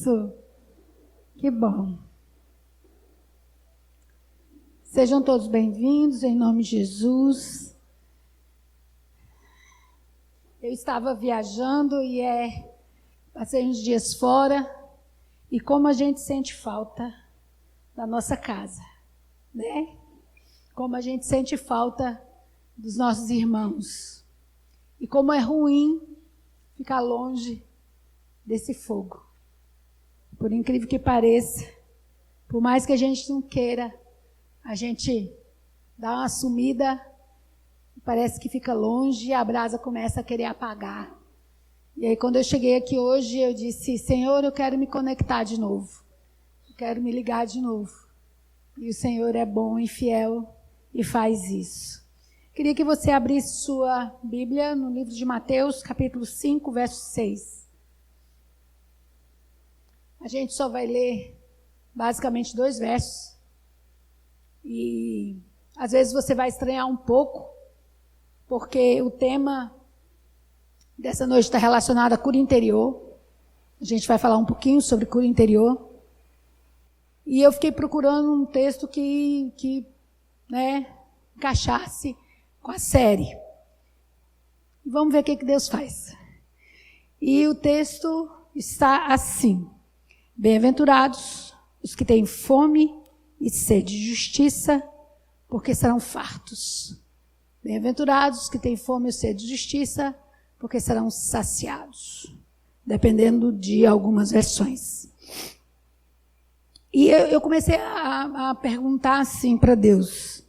Isso. Que bom. Sejam todos bem-vindos, em nome de Jesus. Eu estava viajando e passei uns dias fora, e como a gente sente falta da nossa casa, né? Como a gente sente falta dos nossos irmãos. E como é ruim ficar longe desse fogo. Por incrível que pareça, por mais que a gente não queira, a gente dá uma sumida, parece que fica longe e a brasa começa a querer apagar. E aí quando eu cheguei aqui hoje, eu disse, Senhor, eu quero me conectar de novo. Eu quero me ligar de novo. E o Senhor é bom e fiel e faz isso. Queria que você abrisse sua Bíblia no livro de Mateus, capítulo 5, verso 6. A gente só vai ler basicamente 2 versos. E às vezes você vai estranhar um pouco, porque o tema dessa noite está relacionado à cura interior. A gente vai falar um pouquinho sobre cura interior. E eu fiquei procurando um texto que encaixasse com a série. Vamos ver o que Deus faz. E o texto está assim: Bem-aventurados os que têm fome e sede de justiça, porque serão fartos. Bem-aventurados os que têm fome e sede de justiça, porque serão saciados. Dependendo de algumas versões. E eu comecei a perguntar assim para Deus.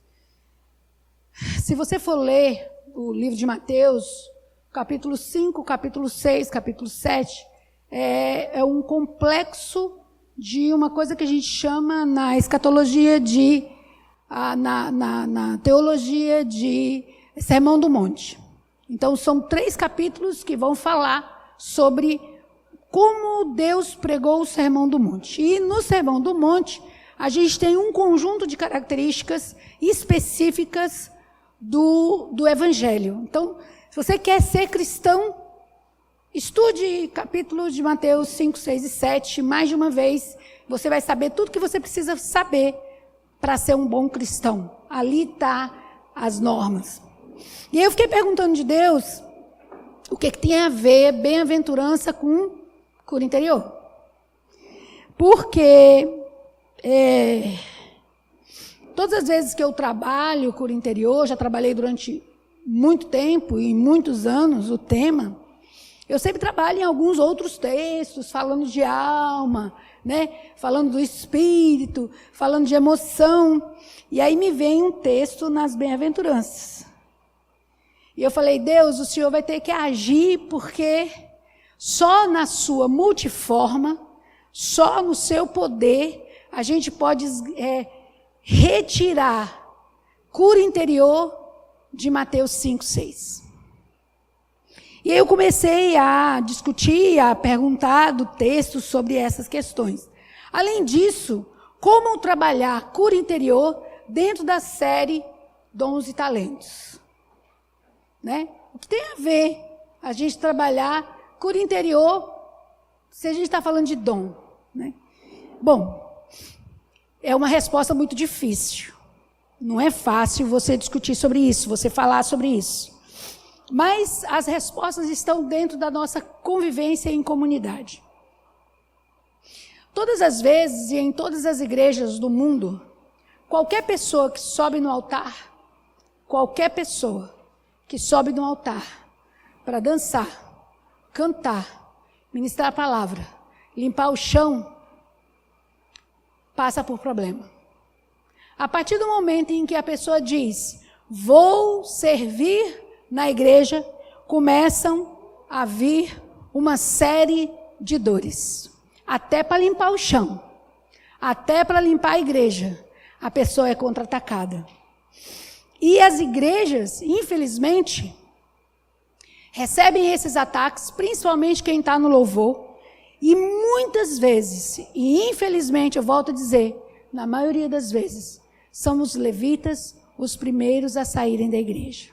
Se você for ler o livro de Mateus, capítulo 5, capítulo 6, capítulo 7, é um complexo de uma coisa que a gente chama na escatologia na teologia de Sermão do Monte. Então, são 3 capítulos que vão falar sobre como Deus pregou o Sermão do Monte. E no Sermão do Monte, a gente tem um conjunto de características específicas do Evangelho. Então, se você quer ser cristão, estude capítulos de Mateus 5, 6 e 7 mais de uma vez. Você vai saber tudo que você precisa saber para ser um bom cristão. Ali está as normas. E aí eu fiquei perguntando de Deus o que tem a ver bem-aventurança com cura interior. Porque todas as vezes que eu trabalho cura interior, já trabalhei durante muito tempo e muitos anos o tema, eu sempre trabalho em alguns outros textos, falando de alma, né? Falando do espírito, falando de emoção. E aí me vem um texto nas bem-aventuranças. E eu falei, Deus, o Senhor vai ter que agir, porque só na sua multiforma, só no seu poder, a gente pode retirar cura interior de Mateus 5, 6. E aí eu comecei a discutir, a perguntar do texto sobre essas questões. Além disso, como trabalhar cura interior dentro da série Dons e Talentos? Né? O que tem a ver a gente trabalhar cura interior se a gente está falando de dom? Né? Bom, é uma resposta muito difícil. Não é fácil você discutir sobre isso, você falar sobre isso. Mas as respostas estão dentro da nossa convivência em comunidade. Todas as vezes e em todas as igrejas do mundo, qualquer pessoa que sobe no altar, qualquer pessoa que sobe no altar para dançar, cantar, ministrar a palavra, limpar o chão, passa por problema. A partir do momento em que a pessoa diz, vou servir na igreja, começam a vir uma série de dores. Até para limpar o chão, até para limpar a igreja, a pessoa é contra-atacada. E as igrejas, infelizmente, recebem esses ataques, principalmente quem está no louvor, e muitas vezes, e infelizmente, eu volto a dizer, na maioria das vezes, são os levitas os primeiros a saírem da igreja.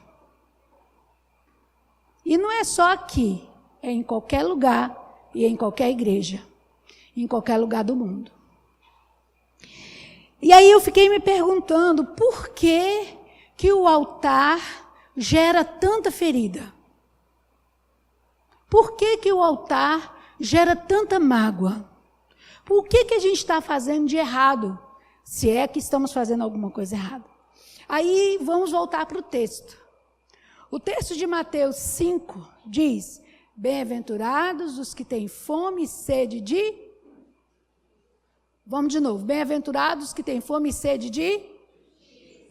E não é só aqui, é em qualquer lugar e em qualquer igreja. em qualquer lugar do mundo. E aí eu fiquei me perguntando por que o altar gera tanta ferida? Por que o altar gera tanta mágoa? Por que a gente está fazendo de errado? Se é que estamos fazendo alguma coisa errada. Aí vamos voltar para o texto. O texto de Mateus 5 diz: bem-aventurados os que têm fome e sede de... Vamos de novo. Bem-aventurados os que têm fome e sede de...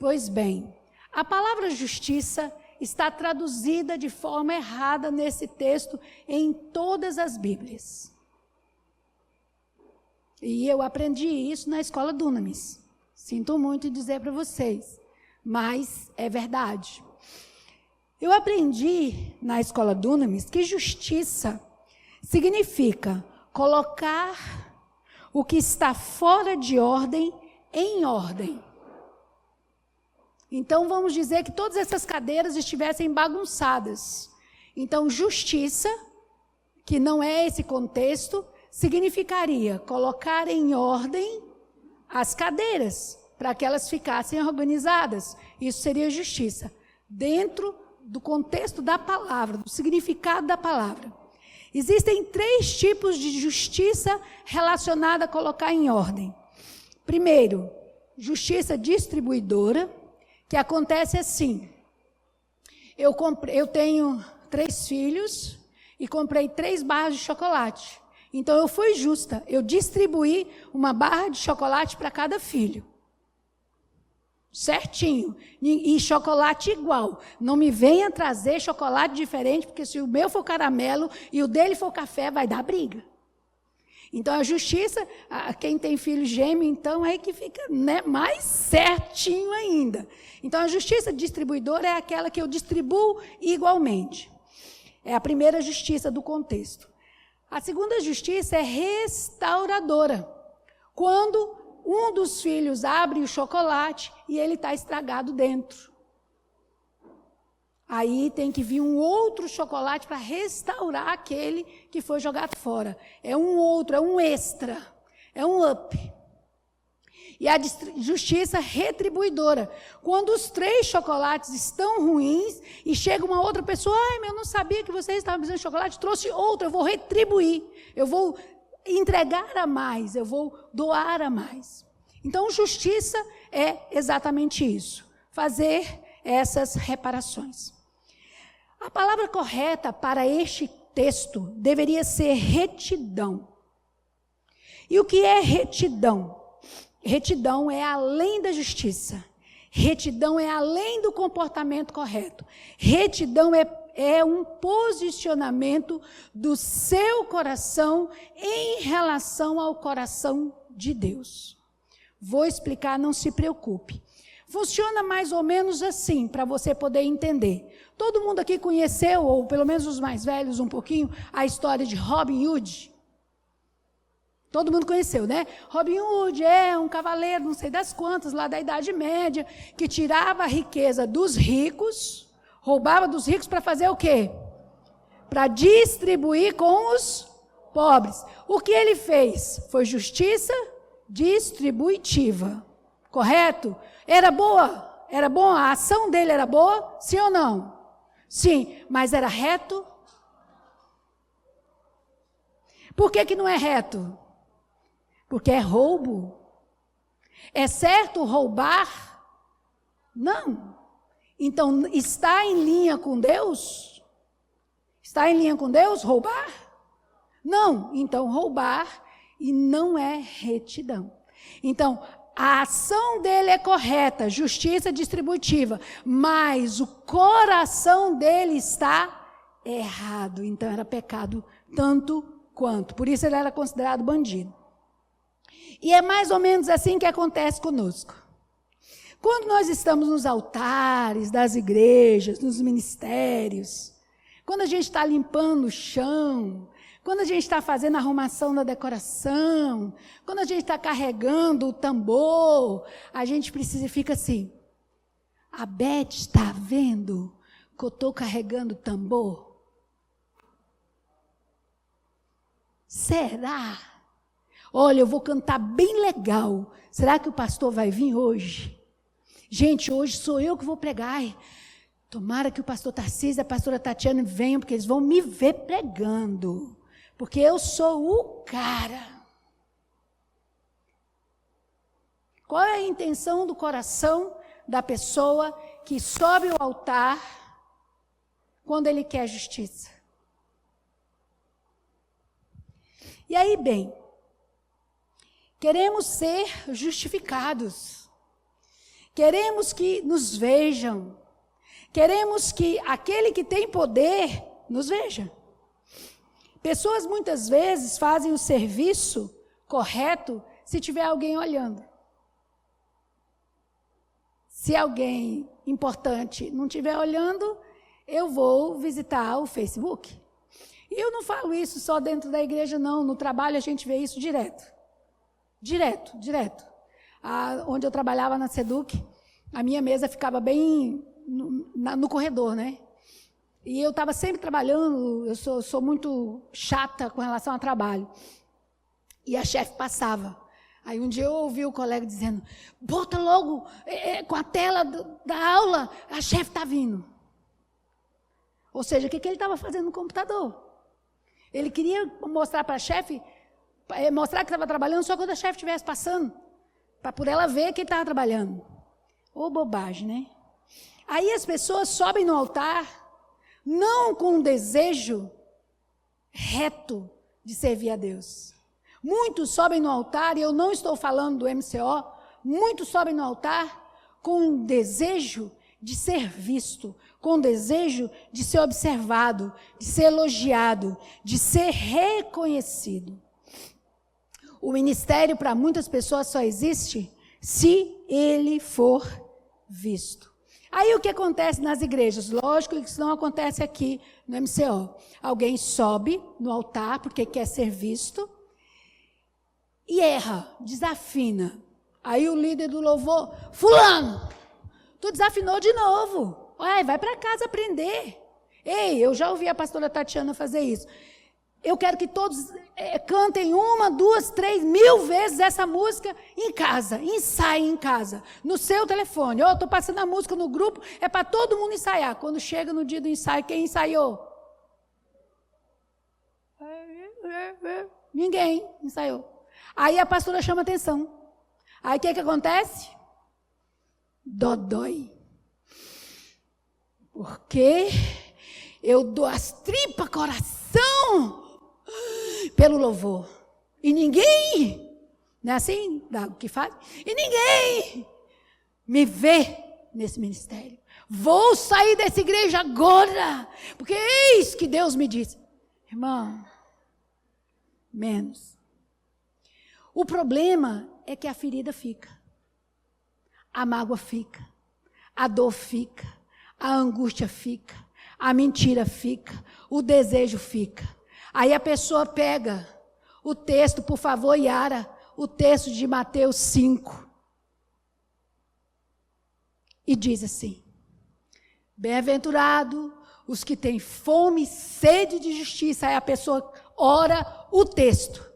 Pois bem, a palavra justiça está traduzida de forma errada nesse texto em todas as Bíblias. E eu aprendi isso na escola Dunamis. Sinto muito em dizer para vocês, mas é verdade. Eu aprendi na escola Dunamis que justiça significa colocar o que está fora de ordem em ordem. Então, vamos dizer que todas essas cadeiras estivessem bagunçadas. Então, justiça, que não é esse contexto, significaria colocar em ordem as cadeiras, para que elas ficassem organizadas. Isso seria justiça, dentro do contexto da palavra, do significado da palavra. Existem 3 tipos de justiça relacionada a colocar em ordem. Primeiro, justiça distribuidora, que acontece assim: eu tenho 3 filhos e comprei 3 barras de chocolate. Então eu fui justa, eu distribuí uma barra de chocolate para cada filho. Certinho. E chocolate igual. Não me venha trazer chocolate diferente, porque se o meu for caramelo e o dele for café, vai dar briga. Então, a justiça, quem tem filho gêmeo, então, é que fica, né, mais certinho ainda. Então, a justiça distribuidora é aquela que eu distribuo igualmente. É a primeira justiça do contexto. A segunda justiça é restauradora. Quando um dos filhos abre o chocolate e ele está estragado dentro. Aí tem que vir um outro chocolate para restaurar aquele que foi jogado fora. É um outro, é um extra, é um up. E a justiça retribuidora. Quando os 3 chocolates estão ruins e chega uma outra pessoa, eu não sabia que vocês estavam precisando de chocolate, trouxe outro, eu vou retribuir, eu vou entregar a mais, eu vou doar a mais. Então, justiça é exatamente isso, fazer essas reparações. A palavra correta para este texto deveria ser retidão. E o que é retidão? Retidão é além da justiça. Retidão é além do comportamento correto. Retidão é um posicionamento do seu coração em relação ao coração de Deus. Vou explicar, não se preocupe. Funciona mais ou menos assim, para você poder entender. Todo mundo aqui conheceu, ou pelo menos os mais velhos um pouquinho, a história de Robin Hood? Todo mundo conheceu, né? Robin Hood é um cavaleiro, não sei das quantas, lá da Idade Média, que tirava a riqueza dos ricos, roubava dos ricos para fazer o quê? Para distribuir com os pobres. O que ele fez? Foi justiça distributiva. Correto? Era boa? Era bom? A ação dele era boa? Sim ou não? Sim, mas era reto? Por que não é reto? Porque é roubo. É certo roubar? Não. Então, está em linha com Deus? Está em linha com Deus roubar? Não. Então, roubar e não é retidão. Então, a ação dele é correta, justiça distributiva, mas o coração dele está errado. Então, era pecado tanto quanto. Por isso, ele era considerado bandido. E é mais ou menos assim que acontece conosco. Quando nós estamos nos altares das igrejas, nos ministérios, quando a gente está limpando o chão, quando a gente está fazendo a arrumação da decoração, quando a gente está carregando o tambor, a gente fica assim, a Beth está vendo que eu estou carregando o tambor? Será? Olha, eu vou cantar bem legal. Será que o pastor vai vir hoje? Gente, hoje sou eu que vou pregar. Ai, tomara que o pastor Tarcísio e a pastora Tatiana venham, porque eles vão me ver pregando. Porque eu sou o cara. Qual é a intenção do coração da pessoa que sobe ao altar quando ele quer justiça? E aí, bem, queremos ser justificados. Queremos que nos vejam. Queremos que aquele que tem poder nos veja. Pessoas muitas vezes fazem o serviço correto se tiver alguém olhando. Se alguém importante não estiver olhando, eu vou visitar o Facebook. E eu não falo isso só dentro da igreja, não. No trabalho a gente vê isso direto. Direto. Onde eu trabalhava na Seduc, a minha mesa ficava bem no corredor, né? E eu estava sempre trabalhando, eu sou muito chata com relação ao trabalho. E a chefe passava. Aí um dia eu ouvi o colega dizendo, bota logo com a tela da aula, a chefe está vindo. Ou seja, o que ele estava fazendo no computador? Ele queria mostrar para a chefe, mostrar que estava trabalhando só quando a chefe estivesse passando, para por ela ver que ele estava trabalhando. Ô bobagem, né? Aí as pessoas sobem no altar, não com um desejo reto de servir a Deus. Muitos sobem no altar, e eu não estou falando do MCO, muitos sobem no altar com um desejo de ser visto, com desejo de ser observado, de ser elogiado, de ser reconhecido. O ministério para muitas pessoas só existe se ele for visto. Aí o que acontece nas igrejas? Lógico que isso não acontece aqui no MCO. Alguém sobe no altar porque quer ser visto e erra, desafina. Aí o líder do louvor, fulano, tu desafinou de novo. Ué, vai para casa aprender. Ei, eu já ouvi a pastora Tatiana fazer isso. Eu quero que todos cantem 1, 2, 3 mil vezes essa música em casa. Ensaiem em casa, no seu telefone. Eu estou passando a música no grupo, é para todo mundo ensaiar. Quando chega no dia do ensaio, quem ensaiou? Ninguém ensaiou. Aí a pastora chama atenção. Aí o que acontece? Dodói. Porque eu dou as tripas, coração, pelo louvor. E ninguém, não é assim que faz? E ninguém me vê nesse ministério. Vou sair dessa igreja agora, porque eis que Deus me disse. Irmão, menos. O problema é que a ferida fica, a mágoa fica, a dor fica, a angústia fica, a mentira fica, o desejo fica. Aí a pessoa pega o texto, por favor, Yara, o texto de Mateus 5, e diz assim, bem-aventurado os que têm fome e sede de justiça. Aí a pessoa ora o texto.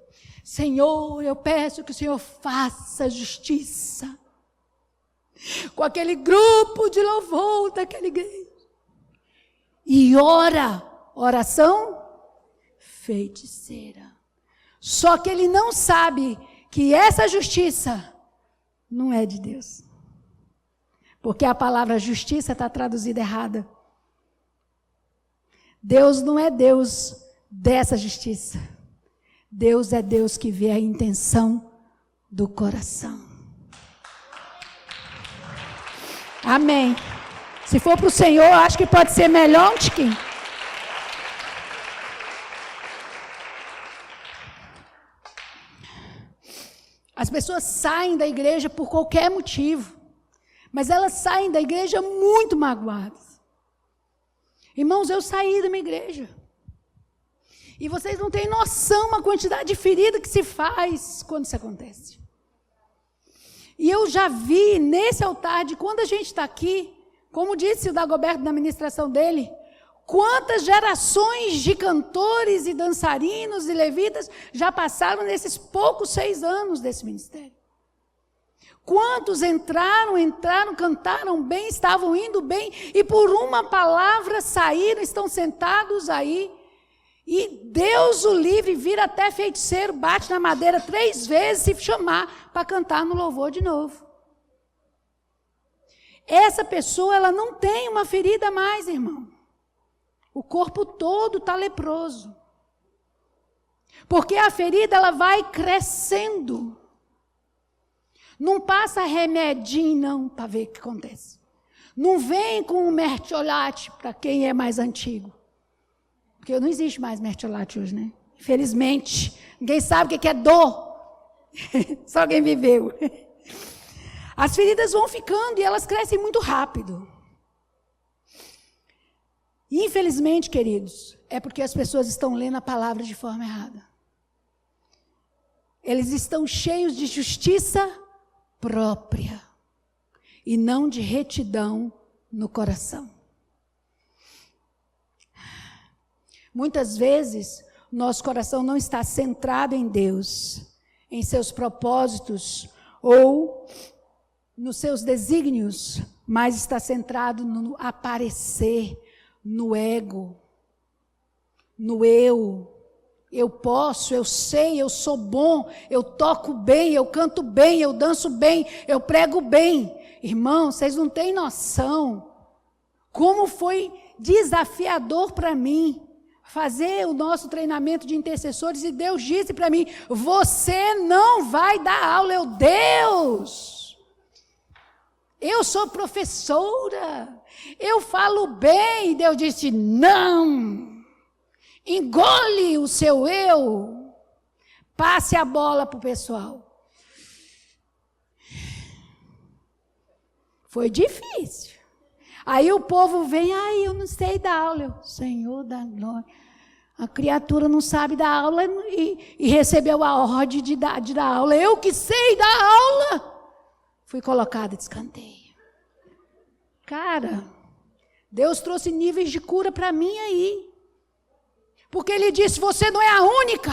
Senhor, eu peço que o Senhor faça justiça com aquele grupo de louvor daquela igreja. E ora, oração feiticeira. Só que ele não sabe que essa justiça não é de Deus. Porque a palavra justiça está traduzida errada. Deus não é Deus dessa justiça. Deus é Deus que vê a intenção do coração. Amém. Se for para o Senhor, acho que pode ser melhor um tiquinho. As pessoas saem da igreja por qualquer motivo, mas elas saem da igreja muito magoadas. Irmãos, eu saí da minha igreja. E vocês não têm noção da quantidade de ferida que se faz quando isso acontece. E eu já vi nesse altar, de quando a gente está aqui, como disse o Dagoberto na ministração dele, Quantas gerações de cantores e dançarinos e levitas já passaram nesses poucos 6 anos desse ministério? Quantos entraram, cantaram bem, estavam indo bem, e por uma palavra saíram, estão sentados aí, e Deus o livre, vira até feiticeiro, bate na madeira 3 vezes, se chamar para cantar no louvor de novo. Essa pessoa, ela não tem uma ferida mais, irmão. O corpo todo está leproso. Porque a ferida, ela vai crescendo. Não passa remedinho, não, para ver o que acontece. Não vem com um mertiolate, para quem é mais antigo. Porque não existe mais mertiolate hoje, né? Infelizmente. Ninguém sabe o que é dor. Só quem viveu. As feridas vão ficando e elas crescem muito rápido. Infelizmente, queridos, é porque as pessoas estão lendo a palavra de forma errada. Eles estão cheios de justiça própria e não de retidão no coração. Muitas vezes, nosso coração não está centrado em Deus, em seus propósitos ou nos seus desígnios, mas está centrado no aparecer, no ego, no eu posso, eu sei, eu sou bom, eu toco bem, eu canto bem, eu danço bem, eu prego bem. Irmãos, vocês não têm noção como foi desafiador para mim fazer o nosso treinamento de intercessores, e Deus disse para mim: você não vai dar aula. Deus, eu sou professora, eu falo bem. Deus disse: não, engole o seu eu, passe a bola para o pessoal. Foi difícil. Aí o povo vem: eu não sei dar aula. Eu, Senhor da glória, a criatura não sabe dar aula e recebeu a ordem de dar aula. Eu que sei dar aula, fui colocada de escanteio. Cara, Deus trouxe níveis de cura para mim aí. Porque Ele disse: você não é a única.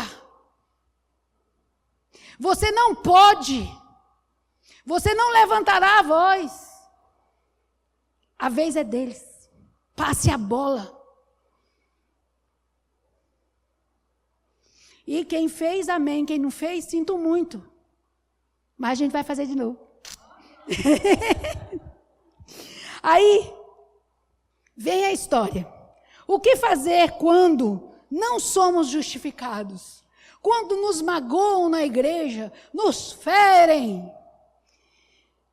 Você não pode. Você não levantará a voz. A vez é deles. Passe a bola. E quem fez, amém. Quem não fez, sinto muito. Mas a gente vai fazer de novo. Aí, vem a história. O que fazer quando não somos justificados? Quando nos magoam na igreja, nos ferem,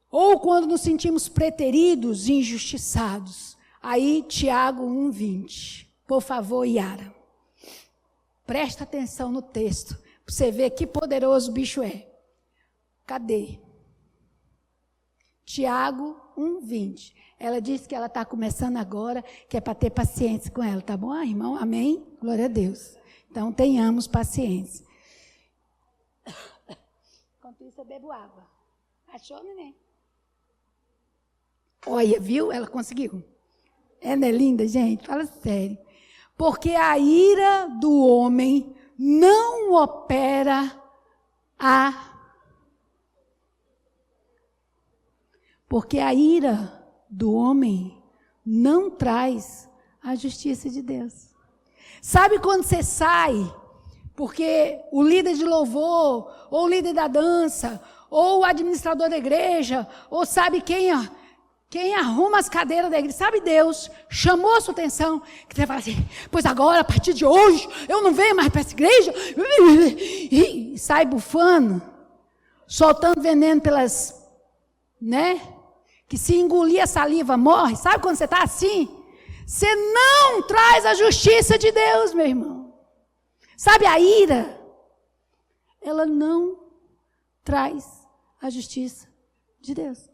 ou quando nos sentimos preteridos e injustiçados. Aí, Tiago 1:20. Por favor, Yara, presta atenção no texto, para você ver que poderoso o bicho é. Cadê? Tiago 1:20. Ela disse que ela está começando agora, que é para ter paciência com ela, tá bom, irmão? Amém? Glória a Deus. Então, tenhamos paciência. Enquanto isso, eu bebo água. Achou, neném? Olha, viu? Ela conseguiu. Ela é linda, gente? Fala sério. Porque a ira do homem não opera Porque a ira do homem não traz a justiça de Deus. Sabe quando você sai, porque o líder de louvor, ou o líder da dança, ou o administrador da igreja, ou sabe quem arruma as cadeiras da igreja, sabe Deus, chamou a sua atenção, que você fala assim: pois agora, a partir de hoje, eu não venho mais para essa igreja, e sai bufando, soltando veneno pelas, que se engolir a saliva morre. Sabe quando você está assim? Você não traz a justiça de Deus, meu irmão. Sabe, a ira, ela não traz a justiça de Deus.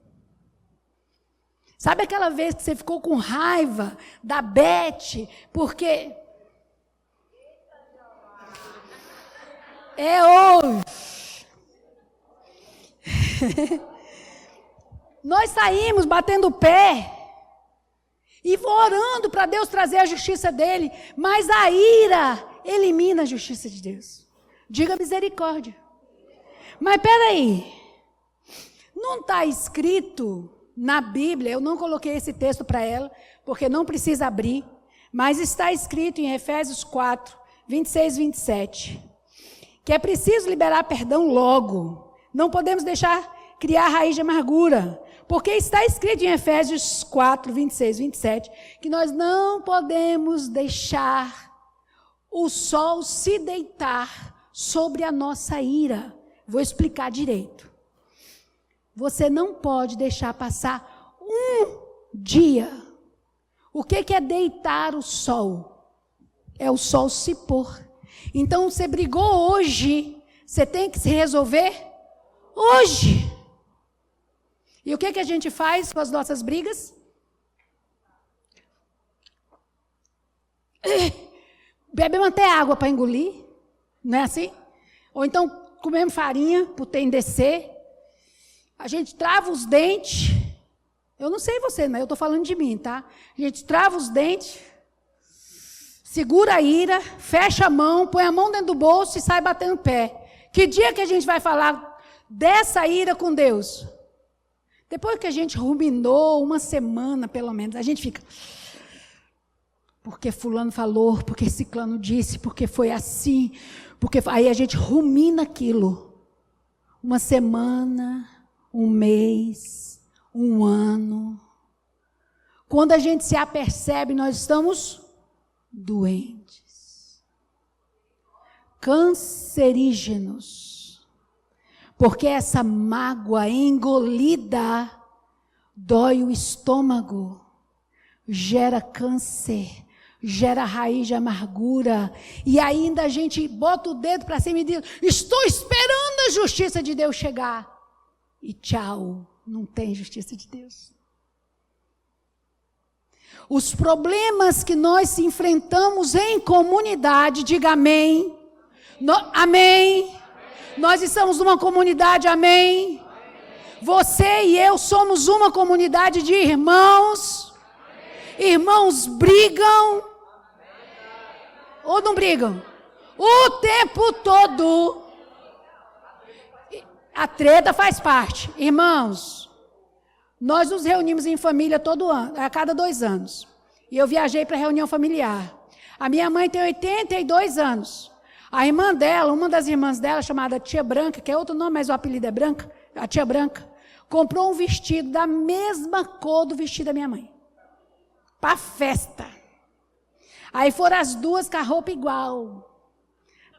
Sabe aquela vez que você ficou com raiva da Beth, porque é hoje. Nós saímos batendo o pé, E vou orando para Deus trazer a justiça dele. Mas a ira elimina a justiça de Deus. Diga misericórdia. Mas peraí. Não está escrito na Bíblia, eu não coloquei esse texto para ela, porque não precisa abrir. Mas está escrito em Efésios 4, 26 e 27. Que é preciso liberar perdão logo. Não podemos deixar criar raiz de amargura. Porque está escrito em Efésios 4, 26 e 27, que nós não podemos deixar o sol se deitar sobre a nossa ira. Vou explicar direito. Você não pode deixar passar um dia. O que é deitar o sol? É o sol se pôr. Então, você brigou hoje, você tem que se resolver hoje. E o que a gente faz com as nossas brigas? Bebemos até água para engolir, não é assim? Ou então comemos farinha para o trem descer. A gente trava os dentes. Eu não sei você, mas eu estou falando de mim, tá? A gente trava os dentes, segura a ira, fecha a mão, põe a mão dentro do bolso e sai batendo o pé. Que dia que a gente vai falar dessa ira com Deus? Depois que a gente ruminou uma semana, pelo menos, a gente fica... Porque fulano falou, porque ciclano disse, porque foi assim, porque... Aí a gente rumina aquilo. Uma semana, um mês, um ano. Quando a gente se apercebe, nós estamos doentes. Cancerígenos. Porque essa mágoa engolida dói o estômago, gera câncer, gera raiz de amargura. E ainda a gente bota o dedo para cima e diz, estou esperando a justiça de Deus chegar. E tchau, não tem justiça de Deus. Os problemas que nós enfrentamos em comunidade, diga amém. Amém. Nós estamos numa comunidade, amém? Você e eu somos uma comunidade de irmãos. Irmãos brigam. Ou não brigam? O tempo todo. A treta faz parte. Irmãos, nós nos reunimos em família todo ano, a cada 2 anos. E eu viajei para reunião familiar. A minha mãe tem 82 anos. A irmã dela, uma das irmãs dela, chamada Tia Branca, que é outro nome, mas o apelido é Branca, a Tia Branca, comprou um vestido da mesma cor do vestido da minha mãe. Para festa. Aí foram as duas com a roupa igual.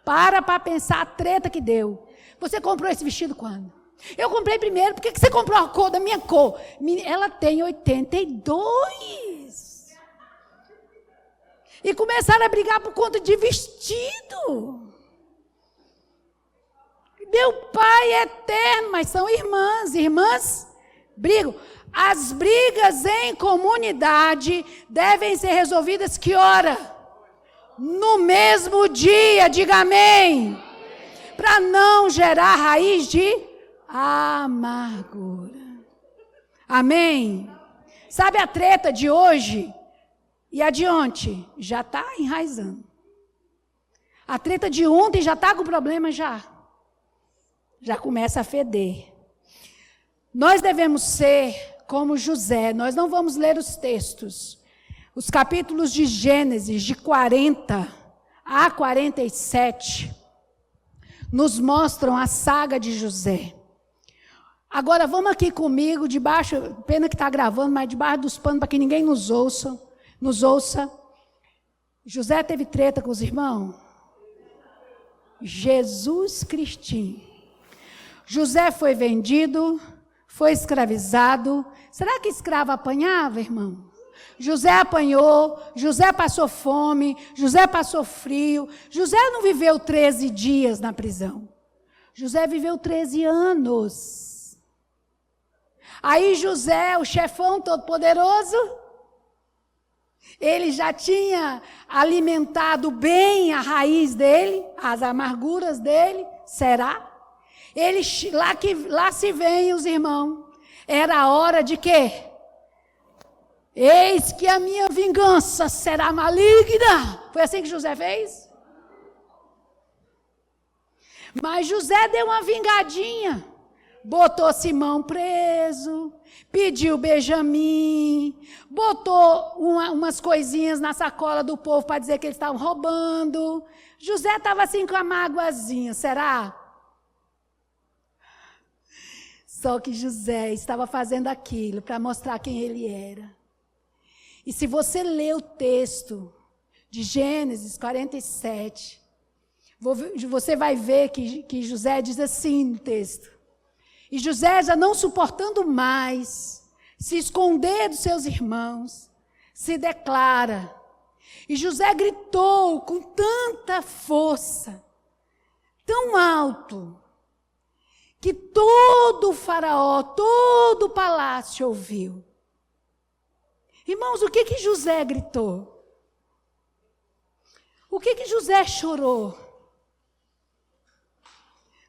Para pensar a treta que deu. Você comprou esse vestido quando? Eu comprei primeiro. Por que você comprou a cor da minha cor? Ela tem 82. E começaram a brigar por conta de vestido. Meu pai é eterno, mas são irmãs. Irmãs brigam. As brigas em comunidade devem ser resolvidas que hora? No mesmo dia, diga amém. Para não gerar raiz de amargura. Amém? Sabe a treta de hoje e a de ontem? Já está enraizando. A treta de ontem já está com problema já. Já começa a feder. Nós devemos ser como José. Nós não vamos ler os textos. Os capítulos de Gênesis, de 40 a 47, nos mostram a saga de José. Agora, vamos aqui comigo, debaixo, pena que está gravando, mas debaixo dos panos, para que ninguém nos ouça. José teve treta com os irmãos? Jesus Cristinho. José foi vendido, foi escravizado. Será que escravo apanhava, irmão? José apanhou, José passou fome, José passou frio. José não viveu 13 dias na prisão. José viveu 13 anos. Aí José, o chefão todo-poderoso, ele já tinha alimentado bem a raiz dele, as amarguras dele, será? Ele, lá se vem os irmãos. Era a hora de quê? Eis que a minha vingança será maligna. Foi assim que José fez? Mas José deu uma vingadinha. Botou Simão preso, pediu Benjamim, botou umas coisinhas na sacola do povo para dizer que eles estavam roubando. José estava assim com a mágoazinha, será? Só que José estava fazendo aquilo para mostrar quem ele era. E se você ler o texto de Gênesis 47, você vai ver que José diz assim no texto. E José, já não suportando mais se esconder dos seus irmãos, se declara. E José gritou com tanta força, tão alto, que todo o faraó, todo o palácio ouviu. Irmãos, o que José gritou? O que José chorou?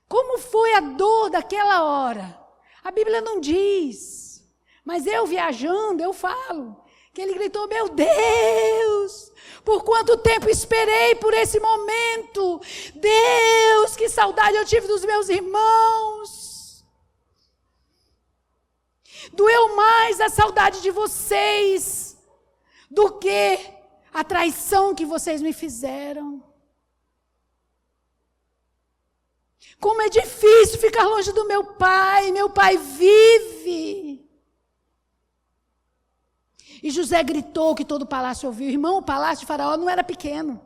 Como foi a dor daquela hora? A Bíblia não diz, mas eu viajando, eu falo, que ele gritou, meu Deus, por quanto tempo esperei por esse momento, Deus, que saudade eu tive dos meus irmãos. Doeu mais a saudade de vocês, do que a traição que vocês me fizeram. Como é difícil ficar longe do meu pai vive. E José gritou que todo o palácio ouviu. Irmão, o palácio de Faraó não era pequeno.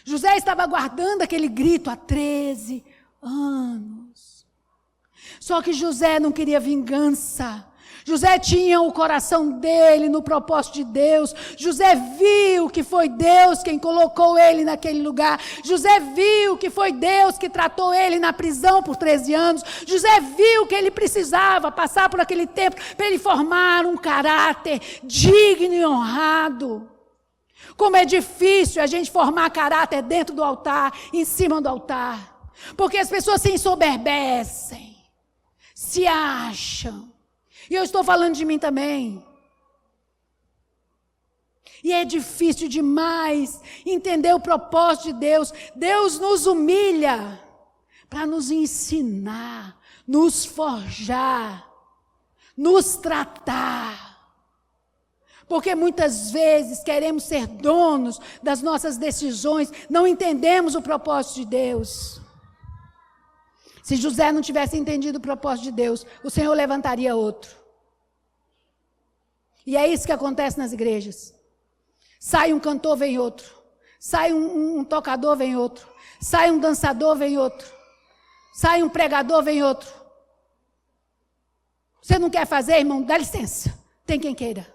José estava aguardando aquele grito há 13 anos. Só que José não queria vingança. José tinha o coração dele no propósito de Deus. José viu que foi Deus quem colocou ele naquele lugar. José viu que foi Deus que tratou ele na prisão por 13 anos. José viu que ele precisava passar por aquele tempo para ele formar um caráter digno e honrado. Como é difícil a gente formar caráter dentro do altar, em cima do altar. Porque as pessoas se ensoberbecem, se acham. E eu estou falando de mim também. E é difícil demais entender o propósito de Deus. Deus nos humilha para nos ensinar, nos forjar, nos tratar. Porque muitas vezes queremos ser donos das nossas decisões, não entendemos o propósito de Deus. Se José não tivesse entendido o propósito de Deus, o Senhor levantaria outro. E é isso que acontece nas igrejas. Sai um cantor, vem outro. Sai um tocador, vem outro. Sai um dançador, vem outro. Sai um pregador, vem outro. Você não quer fazer, irmão? Dá licença. Tem quem queira.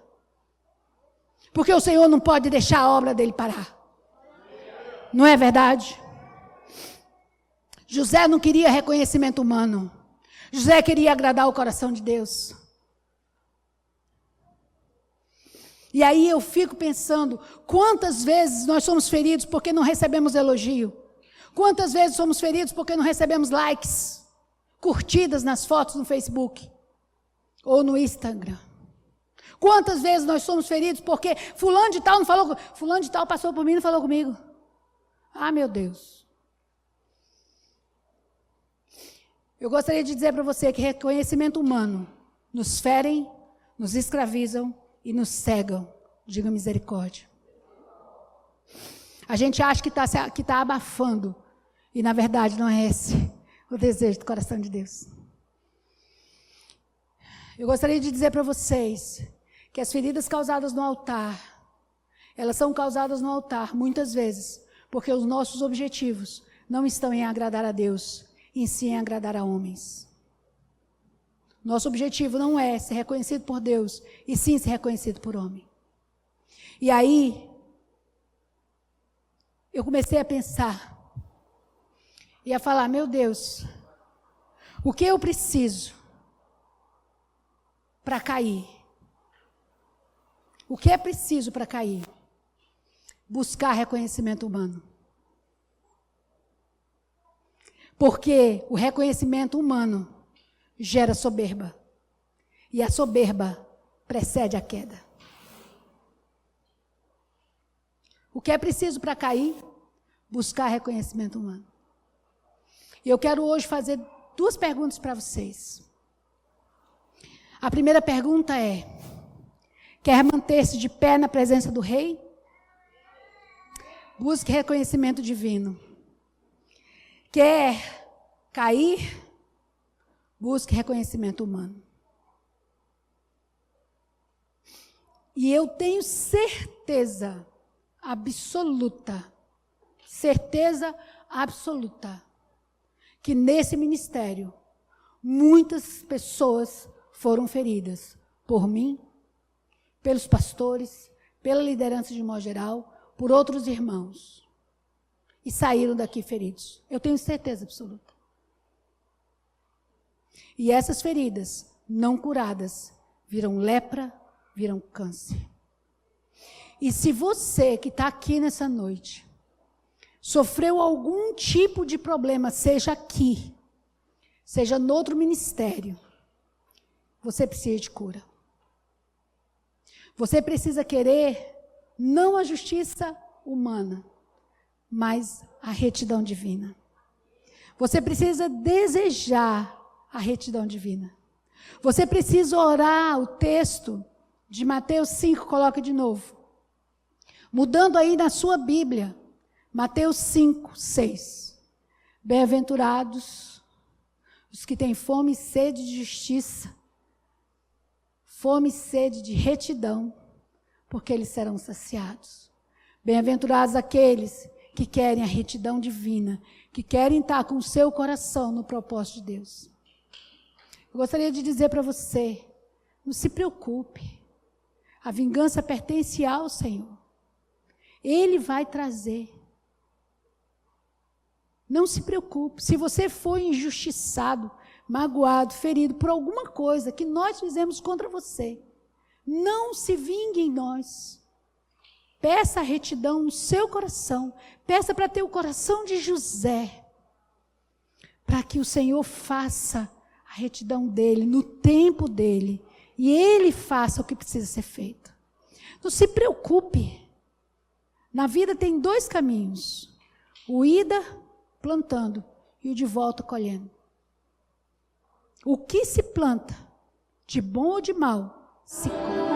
Porque o Senhor não pode deixar a obra dele parar. Não é verdade? José não queria reconhecimento humano. José queria agradar o coração de Deus. E aí eu fico pensando, quantas vezes nós somos feridos porque não recebemos elogio? Quantas vezes somos feridos porque não recebemos likes, curtidas nas fotos no Facebook ou no Instagram? Quantas vezes nós somos feridos porque fulano de tal não falou, fulano de tal passou por mim e não falou comigo? Ah, meu Deus. Eu gostaria de dizer para você que reconhecimento humano nos ferem, nos escravizam e nos cegam. Diga misericórdia. A gente acha que tá abafando. E na verdade não é esse o desejo do coração de Deus. Eu gostaria de dizer para vocês que as feridas causadas no altar, elas são causadas no altar muitas vezes porque os nossos objetivos não estão em agradar a Deus, e sim em agradar a homens. Nosso objetivo não é ser reconhecido por Deus, e sim ser reconhecido por homem. E aí, eu comecei a pensar, e a falar, meu Deus, o que eu preciso para cair? O que é preciso para cair? Buscar reconhecimento humano. Porque o reconhecimento humano gera soberba. E a soberba precede a queda. O que é preciso para cair? Buscar reconhecimento humano. E eu quero hoje fazer 2 perguntas para vocês. A primeira pergunta é: quer manter-se de pé na presença do Rei? Busque reconhecimento divino. Quer cair? Busque reconhecimento humano. E eu tenho certeza absoluta, que nesse ministério, muitas pessoas foram feridas por mim, pelos pastores, pela liderança de modo geral, por outros irmãos. E saíram daqui feridos. Eu tenho certeza absoluta. E essas feridas, não curadas, viram lepra, viram câncer. E se você que está aqui nessa noite, sofreu algum tipo de problema, seja aqui, seja no outro ministério, você precisa de cura. Você precisa querer não a justiça humana, mas a retidão divina. Você precisa desejar a retidão divina. Você precisa orar o texto de Mateus 5, coloca de novo. Mudando aí na sua Bíblia, Mateus 5, 6. Bem-aventurados os que têm fome e sede de justiça, fome e sede de retidão, porque eles serão saciados. Bem-aventurados aqueles que querem a retidão divina, que querem estar com o seu coração no propósito de Deus. Eu gostaria de dizer para você, não se preocupe, a vingança pertence ao Senhor. Ele vai trazer. Não se preocupe, se você foi injustiçado, magoado, ferido por alguma coisa que nós fizemos contra você, não se vingue em nós. Peça a retidão no seu coração, peça para ter o coração de José, para que o Senhor faça a retidão dele, no tempo dele, e ele faça o que precisa ser feito. Não se preocupe. Na vida tem 2 caminhos: o ida plantando e o de volta colhendo. O que se planta, de bom ou de mal, se colhe.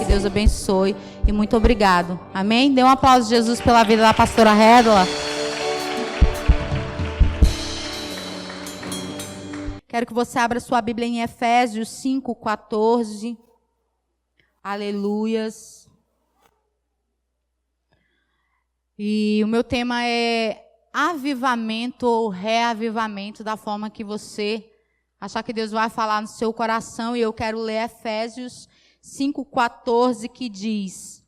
Deus abençoe e muito obrigado. Amém? Dê um aplauso de Jesus pela vida da pastora Rédola. Quero que você abra sua Bíblia em Efésios 5:14. Aleluias. E o meu tema é avivamento ou reavivamento, da forma que você achar que Deus vai falar no seu coração. E eu quero ler Efésios 5:14, que diz: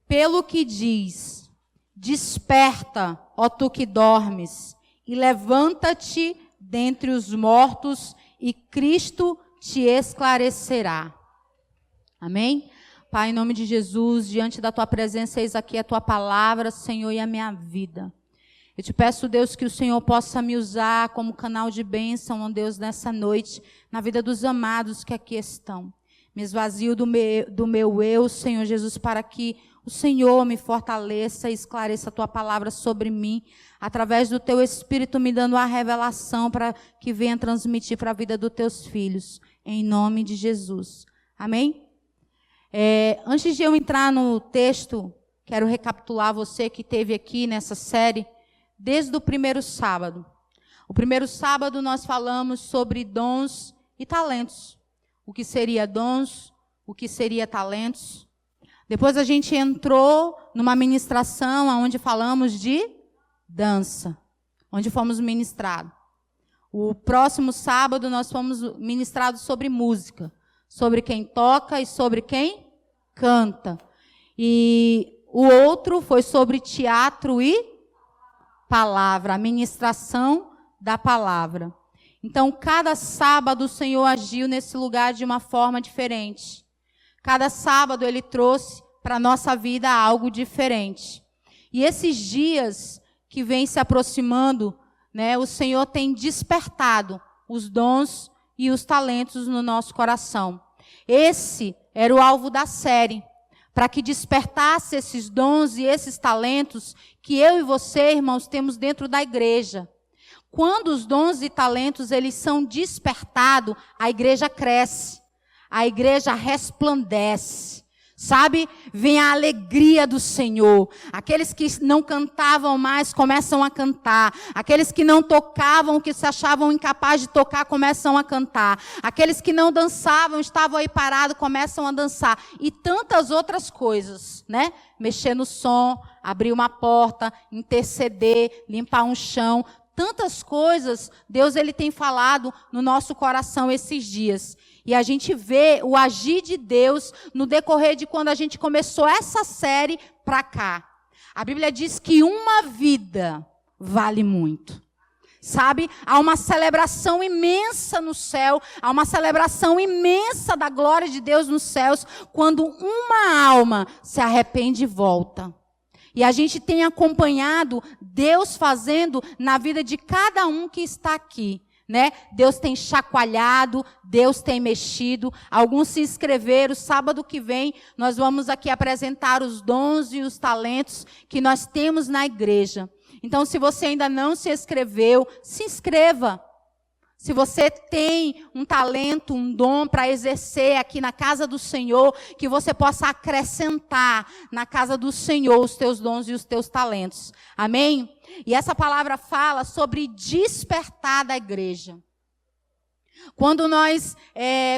pelo que diz, desperta, ó tu que dormes, e levanta-te dentre os mortos, e Cristo te esclarecerá. Amém? Pai, em nome de Jesus, diante da tua presença, eis aqui a tua palavra, Senhor, e a minha vida. Eu te peço, Deus, que o Senhor possa me usar como canal de bênção, ó Deus, nessa noite, na vida dos amados que aqui estão. Me esvazio do meu eu, Senhor Jesus, para que o Senhor me fortaleça e esclareça a tua palavra sobre mim, através do teu Espírito me dando a revelação para que venha transmitir para a vida dos teus filhos, em nome de Jesus. Amém? Antes de eu entrar no texto, quero recapitular você que esteve aqui nessa série, desde o primeiro sábado. O primeiro sábado nós falamos sobre dons e talentos. O que seria dons, o que seria talentos. Depois a gente entrou numa ministração onde falamos de dança, onde fomos ministrados. O próximo sábado nós fomos ministrados sobre música, sobre quem toca e sobre quem canta. E o outro foi sobre teatro e palavra, a ministração da palavra. Então, cada sábado o Senhor agiu nesse lugar de uma forma diferente. Cada sábado Ele trouxe para a nossa vida algo diferente. E esses dias que vêm se aproximando, né, o Senhor tem despertado os dons e os talentos no nosso coração. Esse era o alvo da série, para que despertasse esses dons e esses talentos que eu e você, irmãos, temos dentro da igreja. Quando os dons e talentos eles são despertados, a igreja cresce, a igreja resplandece. Sabe? Vem a alegria do Senhor. Aqueles que não cantavam mais começam a cantar. Aqueles que não tocavam, que se achavam incapazes de tocar, começam a cantar. Aqueles que não dançavam, estavam aí parados, começam a dançar. E tantas outras coisas, né? Mexer no som, abrir uma porta, interceder, limpar um chão. Tantas coisas Deus ele tem falado no nosso coração esses dias. E a gente vê o agir de Deus no decorrer de quando a gente começou essa série para cá. A Bíblia diz que uma vida vale muito. Sabe? Há uma celebração imensa no céu, há uma celebração imensa da glória de Deus nos céus, quando uma alma se arrepende e volta. E a gente tem acompanhado Deus fazendo na vida de cada um que está aqui. Né? Deus tem chacoalhado, Deus tem mexido. Alguns se inscreveram. Sábado que vem nós vamos aqui apresentar os dons e os talentos que nós temos na igreja. Então, se você ainda não se inscreveu, se inscreva. Se você tem um talento, um dom para exercer aqui na casa do Senhor, que você possa acrescentar na casa do Senhor os teus dons e os teus talentos. Amém? E essa palavra fala sobre despertar da igreja. Quando nós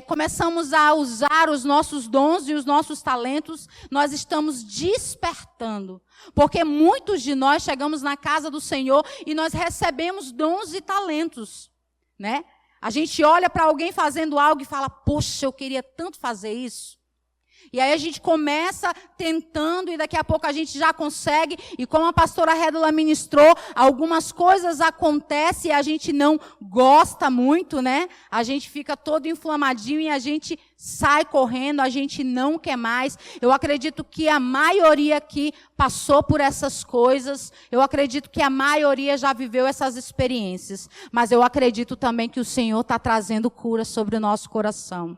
começamos a usar os nossos dons e os nossos talentos, nós estamos despertando. Porque muitos de nós chegamos na casa do Senhor e nós recebemos dons e talentos. Né? A gente olha para alguém fazendo algo e fala, poxa, eu queria tanto fazer isso. E aí a gente começa tentando e daqui a pouco a gente já consegue. E como a pastora Rédula ministrou, algumas coisas acontecem e a gente não gosta muito, né? A gente fica todo inflamadinho e a gente sai correndo, a gente não quer mais. Eu acredito que a maioria aqui passou por essas coisas. Eu acredito que a maioria já viveu essas experiências. Mas eu acredito também que o Senhor está trazendo cura sobre o nosso coração.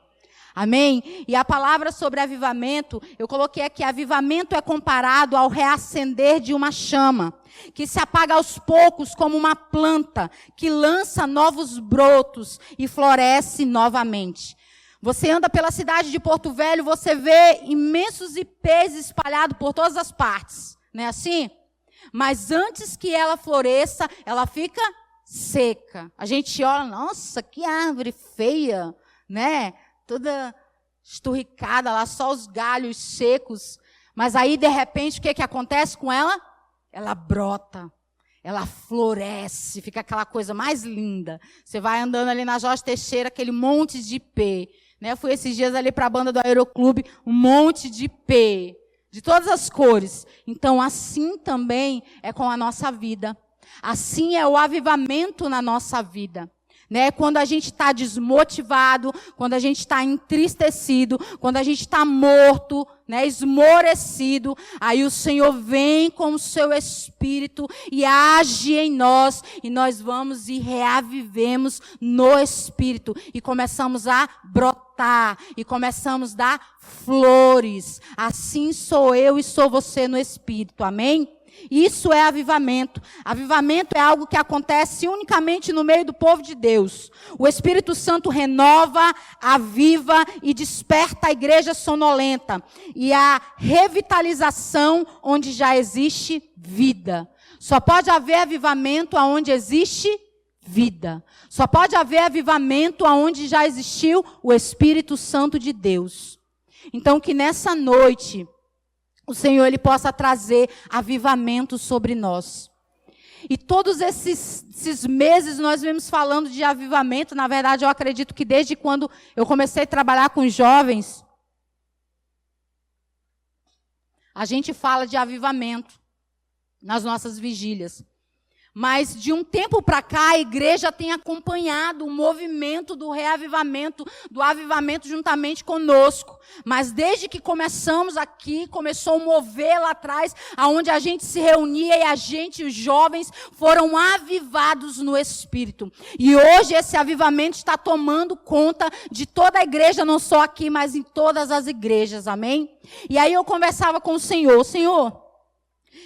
Amém? E a palavra sobre avivamento, eu coloquei aqui, avivamento é comparado ao reacender de uma chama, que se apaga aos poucos como uma planta, que lança novos brotos e floresce novamente. Você anda pela cidade de Porto Velho, você vê imensos ipês espalhados por todas as partes, não é assim? Mas antes que ela floresça, ela fica seca. A gente olha, nossa, que árvore feia, né? Toda esturricada lá, só os galhos secos. Mas aí, de repente, o que acontece com ela? Ela brota, ela floresce, fica aquela coisa mais linda. Você vai andando ali na Jorge Teixeira, aquele monte de ipê. Né? Eu fui esses dias ali para a banda do Aeroclube, um monte de ipê, de todas as cores. Então, assim também é com a nossa vida. Assim é o avivamento na nossa vida. Né? Quando a gente está desmotivado, quando a gente está entristecido, quando a gente está morto, né? Esmorecido, aí o Senhor vem com o seu Espírito e age em nós, e nós vamos e reavivemos no Espírito, e começamos a brotar, e começamos a dar flores. Assim sou eu e sou você no Espírito, amém? Isso é avivamento. Avivamento é algo que acontece unicamente no meio do povo de Deus. O Espírito Santo renova, aviva e desperta a igreja sonolenta. E a revitalização onde já existe vida. Só pode haver avivamento onde existe vida. Só pode haver avivamento onde já existiu o Espírito Santo de Deus. Então que nessa noite o Senhor ele possa trazer avivamento sobre nós. E todos esses meses nós vemos falando de avivamento. Na verdade, eu acredito que desde quando eu comecei a trabalhar com jovens, a gente fala de avivamento nas nossas vigílias. Mas de um tempo para cá, a igreja tem acompanhado o movimento do reavivamento, do avivamento juntamente conosco. Mas desde que começamos aqui, começou a mover lá atrás, aonde a gente se reunia e a gente, os jovens, foram avivados no Espírito. E hoje esse avivamento está tomando conta de toda a igreja, não só aqui, mas em todas as igrejas, amém? E aí eu conversava com o Senhor,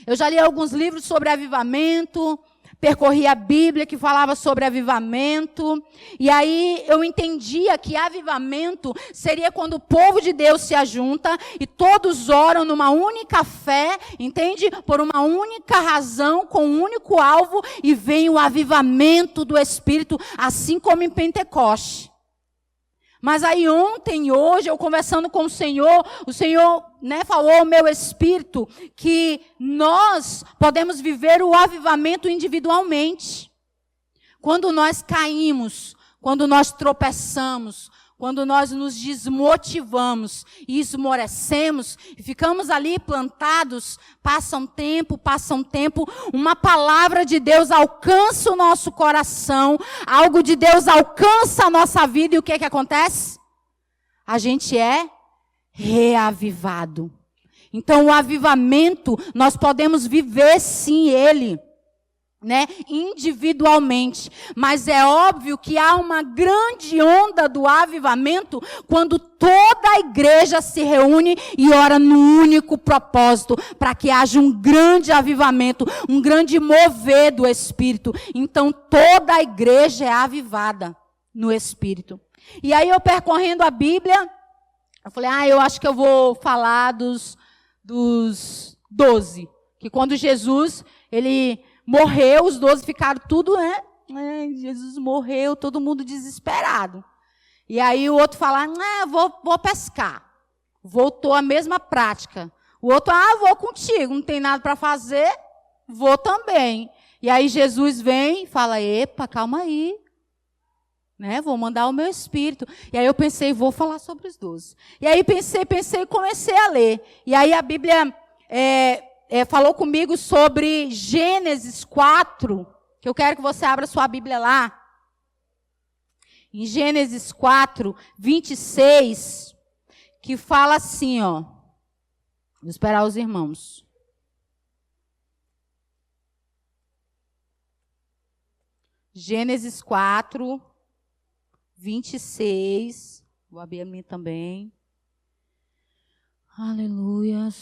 eu já li alguns livros sobre avivamento, percorri a Bíblia que falava sobre avivamento, e aí eu entendia que avivamento seria quando o povo de Deus se ajunta e todos oram numa única fé, entende? Por uma única razão, com um único alvo, e vem o avivamento do Espírito, assim como em Pentecoste. Mas aí ontem e hoje, eu conversando com o Senhor falou ao meu espírito que nós podemos viver o avivamento individualmente. Quando nós caímos, quando nós tropeçamos, quando nós nos desmotivamos e esmorecemos, e ficamos ali plantados, passa um tempo, uma palavra de Deus alcança o nosso coração, algo de Deus alcança a nossa vida, e o que acontece? A gente é reavivado. Então o avivamento, nós podemos viver sim ele, individualmente, mas é óbvio que há uma grande onda do avivamento quando toda a igreja se reúne e ora no único propósito, para que haja um grande avivamento, um grande mover do Espírito. Então toda a igreja é avivada no Espírito. E aí eu percorrendo a Bíblia, eu falei, eu acho que eu vou falar dos 12, que quando Jesus, ele morreu, os 12 ficaram tudo, Jesus morreu, todo mundo desesperado. E aí o outro fala, vou pescar. Voltou a mesma prática. O outro, vou contigo, não tem nada para fazer, vou também. E aí Jesus vem e fala, epa, calma aí. Vou mandar o meu Espírito. E aí eu pensei, vou falar sobre os 12. E aí pensei e comecei a ler. E aí a Bíblia falou comigo sobre Gênesis 4, que eu quero que você abra sua Bíblia lá. Em Gênesis 4, 26, que fala assim, Vou esperar os irmãos. Gênesis 4, 26. Vou abrir a minha também. Aleluias.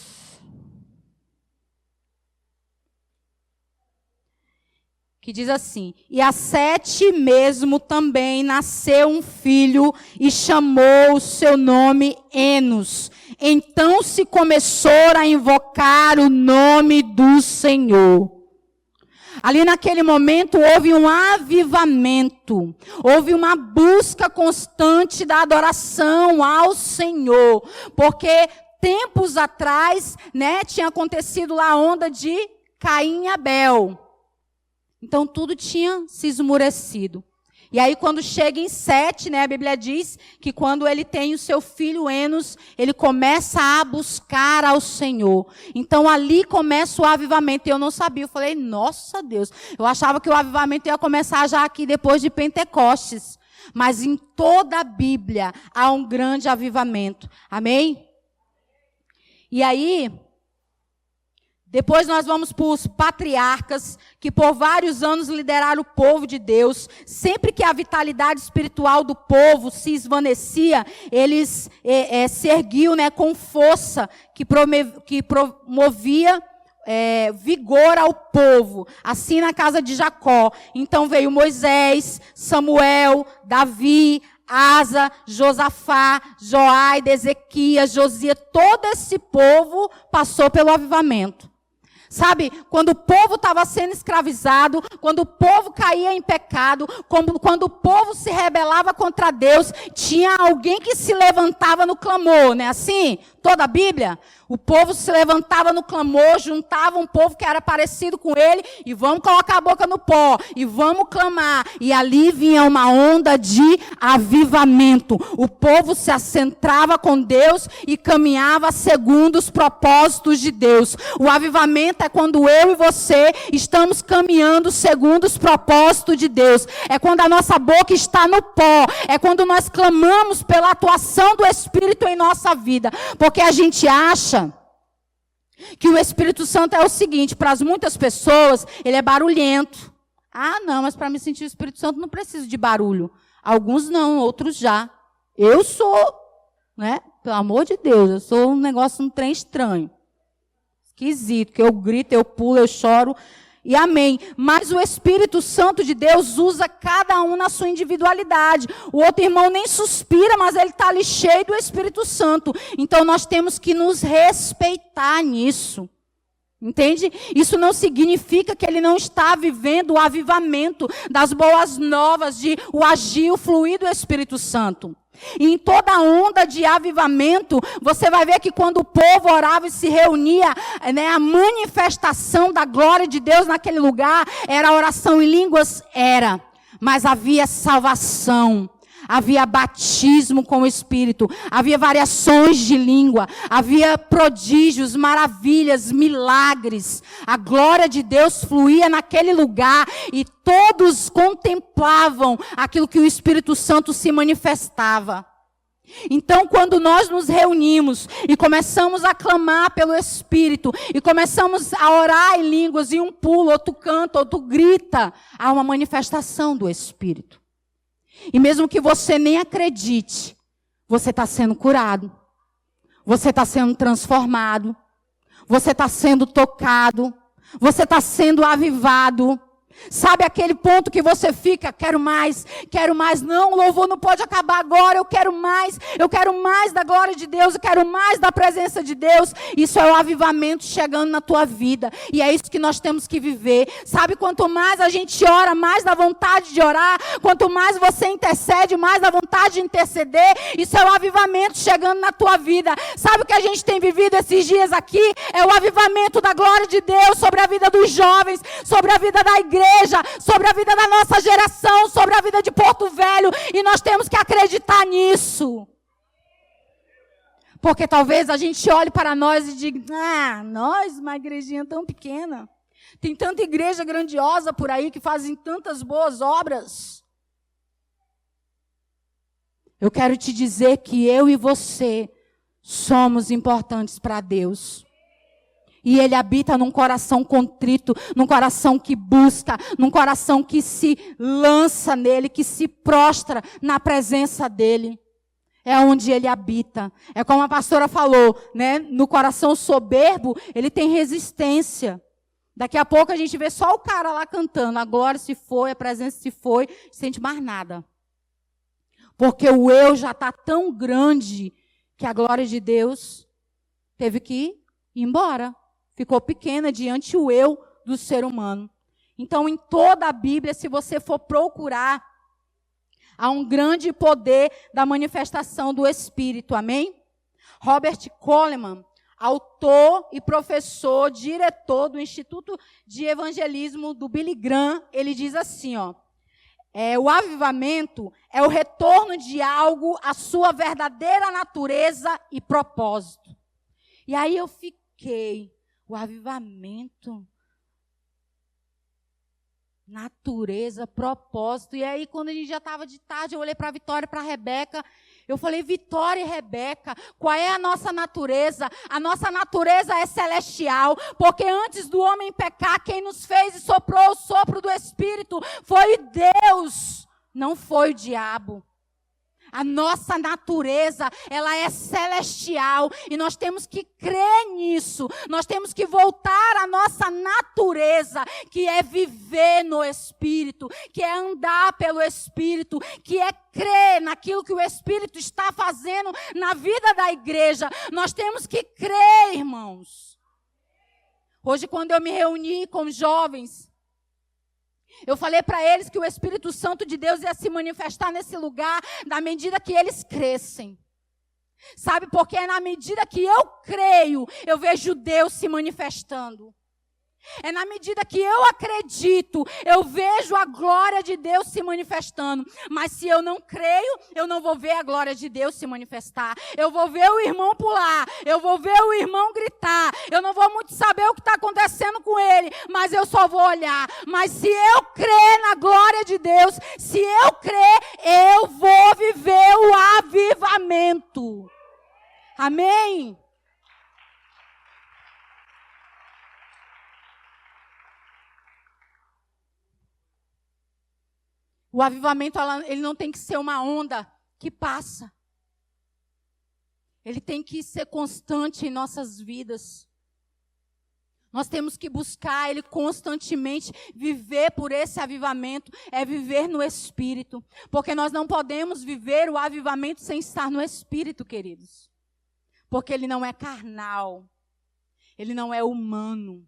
Que diz assim, e a Sete mesmo também nasceu um filho e chamou o seu nome Enos. Então se começou a invocar o nome do Senhor. Ali naquele momento houve um avivamento, houve uma busca constante da adoração ao Senhor, porque tempos atrás, tinha acontecido lá a onda de Caim e Abel. Então, tudo tinha se esmurecido. E aí, quando chega em 7, a Bíblia diz que quando ele tem o seu filho Enos, ele começa a buscar ao Senhor. Então, ali começa o avivamento. E eu não sabia, eu falei, nossa Deus, eu achava que o avivamento ia começar já aqui depois de Pentecostes. Mas em toda a Bíblia há um grande avivamento. Amém? E aí, depois nós vamos para os patriarcas, que por vários anos lideraram o povo de Deus. Sempre que a vitalidade espiritual do povo se esvanecia, eles se erguiam com força, que promovia vigor ao povo. Assim na casa de Jacó. Então veio Moisés, Samuel, Davi, Asa, Josafá, Joaide, Ezequias, Josias. Todo esse povo passou pelo avivamento. Sabe, quando o povo estava sendo escravizado, quando o povo caía em pecado, quando o povo se rebelava contra Deus, tinha alguém que se levantava no clamor, não é assim? Toda a Bíblia, o povo se levantava no clamor, juntava um povo que era parecido com ele, e vamos colocar a boca no pó, e vamos clamar, e ali vinha uma onda de avivamento. O povo se assentrava com Deus e caminhava segundo os propósitos de Deus. O avivamento é quando eu e você estamos caminhando segundo os propósitos de Deus. É quando a nossa boca está no pó. É quando nós clamamos pela atuação do Espírito em nossa vida. Porque a gente acha que o Espírito Santo é o seguinte, para muitas pessoas, ele é barulhento. Ah, não, mas para me sentir o Espírito Santo não preciso de barulho. Alguns não, outros já. Eu sou, né? Pelo amor de Deus, eu sou um trem estranho. Esquisito, que eu grito, eu pulo, eu choro. E amém. Mas o Espírito Santo de Deus usa cada um na sua individualidade. O outro irmão nem suspira, mas ele está ali cheio do Espírito Santo. Então nós temos que nos respeitar nisso. Entende? Isso não significa que ele não está vivendo o avivamento das boas novas, de o agir, o fluir do Espírito Santo. E em toda onda de avivamento, você vai ver que quando o povo orava e se reunia, né, a manifestação da glória de Deus naquele lugar era a oração em línguas, mas havia salvação. Havia batismo com o Espírito, havia variações de língua, havia prodígios, maravilhas, milagres. A glória de Deus fluía naquele lugar e todos contemplavam aquilo que o Espírito Santo se manifestava. Então, quando nós nos reunimos e começamos a clamar pelo Espírito, e começamos a orar em línguas, e um pula, outro canta, outro grita, há uma manifestação do Espírito. E mesmo que você nem acredite, você está sendo curado, você está sendo transformado, você está sendo tocado, você está sendo avivado. Sabe aquele ponto que você fica, quero mais, não, o louvor não pode acabar agora, eu quero mais da glória de Deus, eu quero mais da presença de Deus. Isso é o avivamento chegando na tua vida, e é isso que nós temos que viver. Sabe, quanto mais a gente ora, mais dá vontade de orar, quanto mais você intercede, mais dá vontade de interceder. Isso é o avivamento chegando na tua vida. Sabe o que a gente tem vivido esses dias aqui? É o avivamento da glória de Deus sobre a vida dos jovens, sobre a vida da igreja, sobre a vida da nossa geração, sobre a vida de Porto Velho, e nós temos que acreditar nisso. Porque talvez a gente olhe para nós e diga, nós, uma igrejinha tão pequena, tem tanta igreja grandiosa por aí que fazem tantas boas obras. Eu quero te dizer que eu e você somos importantes para Deus. E Ele habita num coração contrito, num coração que busca, num coração que se lança nele, que se prostra na presença dEle. É onde Ele habita. É como a pastora falou, né? No coração soberbo, ele tem resistência. Daqui a pouco a gente vê só o cara lá cantando. A glória se foi, a presença se foi, não sente mais nada. Porque o eu já está tão grande que a glória de Deus teve que ir embora. Ficou pequena diante o eu do ser humano. Então, em toda a Bíblia, se você for procurar, há um grande poder da manifestação do Espírito. Amém? Robert Coleman, autor e professor, diretor do Instituto de Evangelismo do Billy Graham, ele diz assim, o avivamento é o retorno de algo à sua verdadeira natureza e propósito. E aí eu fiquei... O avivamento, natureza, propósito. E aí, quando a gente já estava de tarde, eu olhei para a Vitória e para a Rebeca. Eu falei, Vitória e Rebeca, qual é a nossa natureza? A nossa natureza é celestial, porque antes do homem pecar, quem nos fez e soprou o sopro do Espírito foi Deus, não foi o diabo. A nossa natureza, ela é celestial e nós temos que crer nisso. Nós temos que voltar à nossa natureza, que é viver no Espírito, que é andar pelo Espírito, que é crer naquilo que o Espírito está fazendo na vida da igreja. Nós temos que crer, irmãos. Hoje, quando eu me reuni com jovens, eu falei para eles que o Espírito Santo de Deus ia se manifestar nesse lugar na medida que eles crescem. Sabe, porque na medida que eu creio, eu vejo Deus se manifestando. É na medida que eu acredito, eu vejo a glória de Deus se manifestando. Mas se eu não creio, eu não vou ver a glória de Deus se manifestar. Eu vou ver o irmão pular, eu vou ver o irmão gritar. Eu não vou muito saber o que está acontecendo com ele, mas eu só vou olhar. Mas se eu crer na glória de Deus, se eu crer, eu vou viver o avivamento. Amém? O avivamento, ele não tem que ser uma onda que passa. Ele tem que ser constante em nossas vidas. Nós temos que buscar ele constantemente, viver por esse avivamento, é viver no Espírito. Porque nós não podemos viver o avivamento sem estar no Espírito, queridos. Porque ele não é carnal, ele não é humano.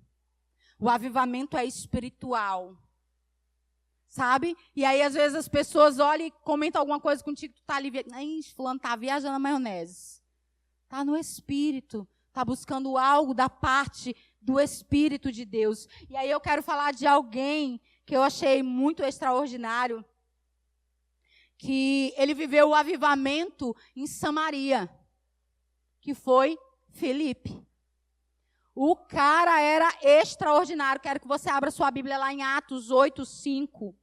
O avivamento é espiritual. Sabe? E aí, às vezes, as pessoas olham e comentam alguma coisa contigo, tu tá ali, fulano tá viajando na maionese. Tá no Espírito, tá buscando algo da parte do Espírito de Deus. E aí eu quero falar de alguém que eu achei muito extraordinário, que ele viveu o avivamento em Samaria, que foi Filipe. O cara era extraordinário. Quero que você abra sua Bíblia lá em Atos 8:5.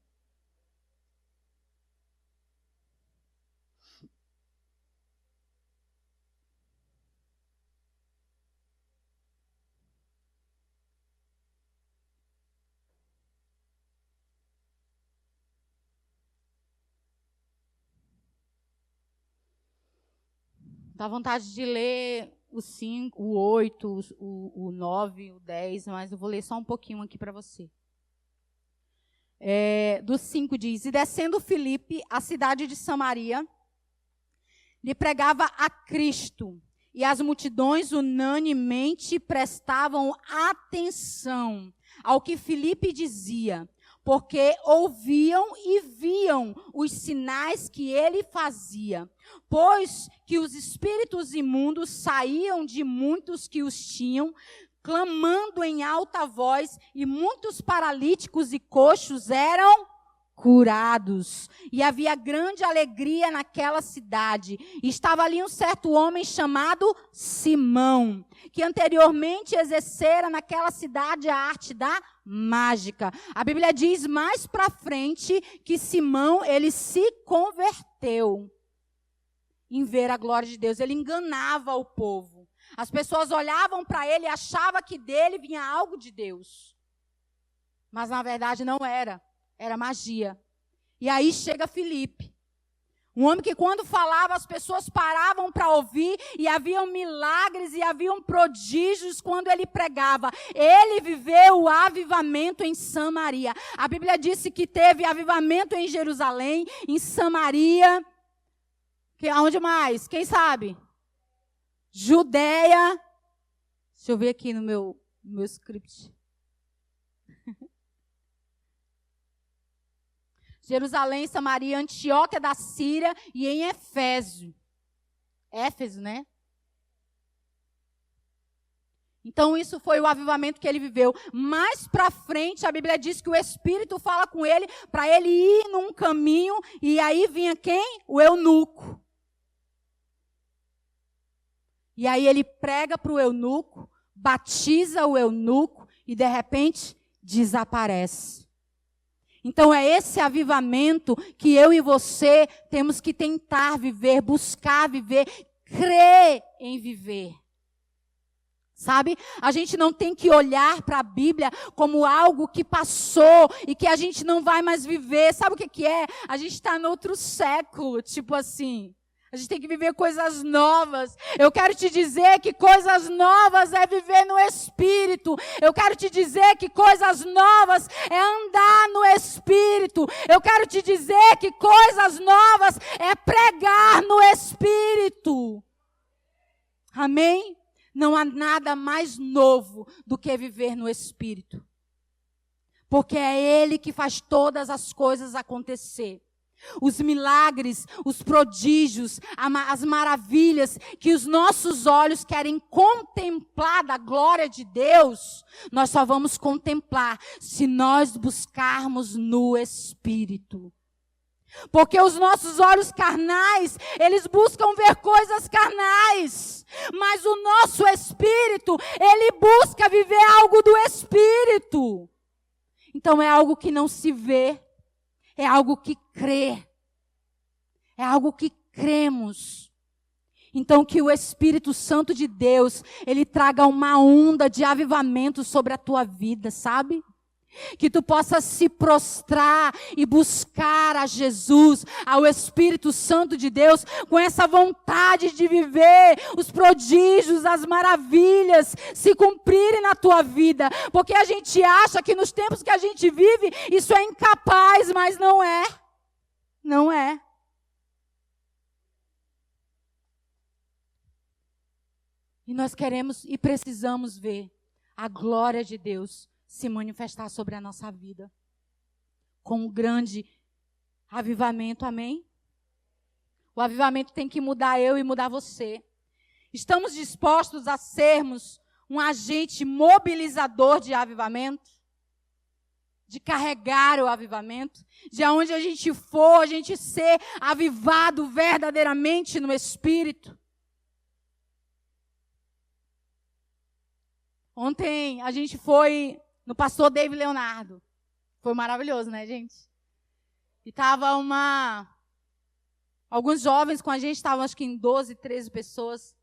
Dá vontade de ler o 5, o 8, o 9, o 10, mas eu vou ler só um pouquinho aqui para você. Do 5 diz: E descendo Filipe, a cidade de Samaria, lhe pregava a Cristo, e as multidões unanimemente prestavam atenção ao que Filipe dizia, porque ouviam e viam os sinais que ele fazia, pois que os espíritos imundos saíam de muitos que os tinham, clamando em alta voz, e muitos paralíticos e coxos eram curados. E havia grande alegria naquela cidade. E estava ali um certo homem chamado Simão, que anteriormente exercera naquela cidade a arte da mágica. A Bíblia diz mais para frente que Simão, ele se converteu em ver a glória de Deus. Ele enganava o povo. As pessoas olhavam para ele e achavam que dele vinha algo de Deus. Mas na verdade não era. Era magia. E aí chega Filipe. Um homem que quando falava as pessoas paravam para ouvir, e haviam milagres e haviam prodígios quando ele pregava. Ele viveu o avivamento em Samaria. A Bíblia disse que teve avivamento em Jerusalém, em Samaria. Aonde mais? Quem sabe? Judeia. Deixa eu ver aqui no meu script. Jerusalém, Samaria, Antioquia da Síria e em Éfeso. Éfeso, né? Então, isso foi o avivamento que ele viveu. Mais para frente, a Bíblia diz que o Espírito fala com ele para ele ir num caminho, e aí vinha quem? O eunuco. E aí ele prega para o eunuco, batiza o eunuco e, de repente, desaparece. Então, é esse avivamento que eu e você temos que tentar viver, buscar viver, crer em viver. Sabe? A gente não tem que olhar para a Bíblia como algo que passou e que a gente não vai mais viver. Sabe o que é? A gente está no outro século, tipo assim. A gente tem que viver coisas novas. Eu quero te dizer que coisas novas é viver no Espírito. Eu quero te dizer que coisas novas é andar no Espírito. Eu quero te dizer que coisas novas é pregar no Espírito. Amém? Não há nada mais novo do que viver no Espírito. Porque é Ele que faz todas as coisas acontecer. Os milagres, os prodígios, as maravilhas que os nossos olhos querem contemplar da glória de Deus, nós só vamos contemplar se nós buscarmos no Espírito. Porque os nossos olhos carnais, eles buscam ver coisas carnais. Mas o nosso espírito, ele busca viver algo do Espírito. Então é algo que não se vê. É algo que crê. É algo que cremos. Então que o Espírito Santo de Deus, ele traga uma onda de avivamento sobre a tua vida, sabe? Que tu possa se prostrar e buscar a Jesus, ao Espírito Santo de Deus, com essa vontade de viver os prodígios, as maravilhas, se cumprirem na tua vida. Porque a gente acha que nos tempos que a gente vive, isso é incapaz, mas não é. Não é. E nós queremos e precisamos ver a glória de Deus se manifestar sobre a nossa vida. Com um grande avivamento, amém? O avivamento tem que mudar eu e mudar você. Estamos dispostos a sermos um agente mobilizador de avivamento? De carregar o avivamento? De aonde a gente for, a gente ser avivado verdadeiramente no Espírito? Ontem a gente foi no pastor David Leonardo. Foi maravilhoso, né, gente? E tava alguns jovens com a gente, estavam acho que em 12, 13 pessoas.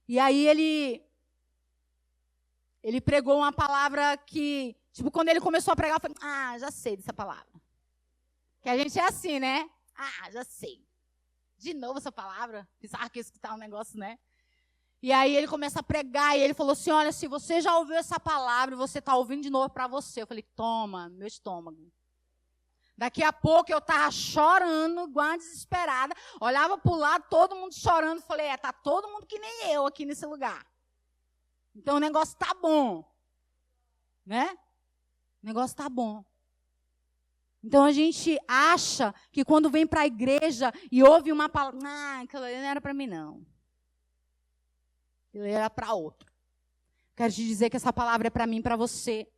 E aí ele pregou uma palavra que, tipo, quando ele começou a pregar, eu falei, já sei dessa palavra. Que a gente é assim, né? Já sei. De novo essa palavra. Pensava que escutar um negócio, né? E aí ele começa a pregar e ele falou assim, olha, se você já ouviu essa palavra e você está ouvindo de novo para você. Eu falei, toma, meu estômago. Daqui a pouco eu estava chorando, igual uma desesperada. Olhava para o lado, todo mundo chorando. Falei, tá todo mundo que nem eu aqui nesse lugar. Então o negócio tá bom. Né? O negócio tá bom. Então a gente acha que quando vem para a igreja e ouve uma palavra, aquilo ali não era para mim não. Ele era para outro. Quero te dizer que essa palavra é para mim e para você.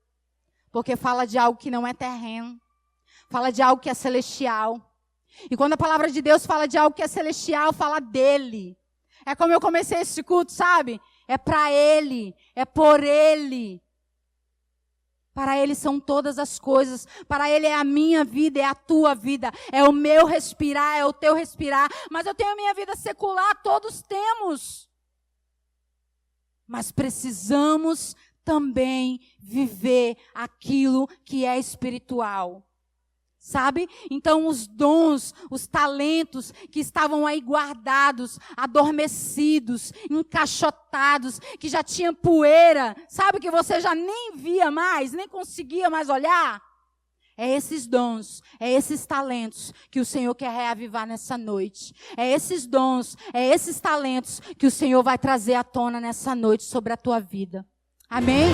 Porque fala de algo que não é terreno. Fala de algo que é celestial. E quando a palavra de Deus fala de algo que é celestial, fala dele. É como eu comecei esse culto, sabe? É para ele. É por ele. Para ele são todas as coisas. Para ele é a minha vida, é a tua vida. É o meu respirar, é o teu respirar. Mas eu tenho a minha vida secular, todos temos. Mas precisamos também viver aquilo que é espiritual. Sabe? Então os dons, os talentos que estavam aí guardados, adormecidos, encaixotados, que já tinha poeira, sabe que você já nem via mais, nem conseguia mais olhar? É esses dons, é esses talentos que o Senhor quer reavivar nessa noite. É esses dons, é esses talentos que o Senhor vai trazer à tona nessa noite sobre a tua vida. Amém?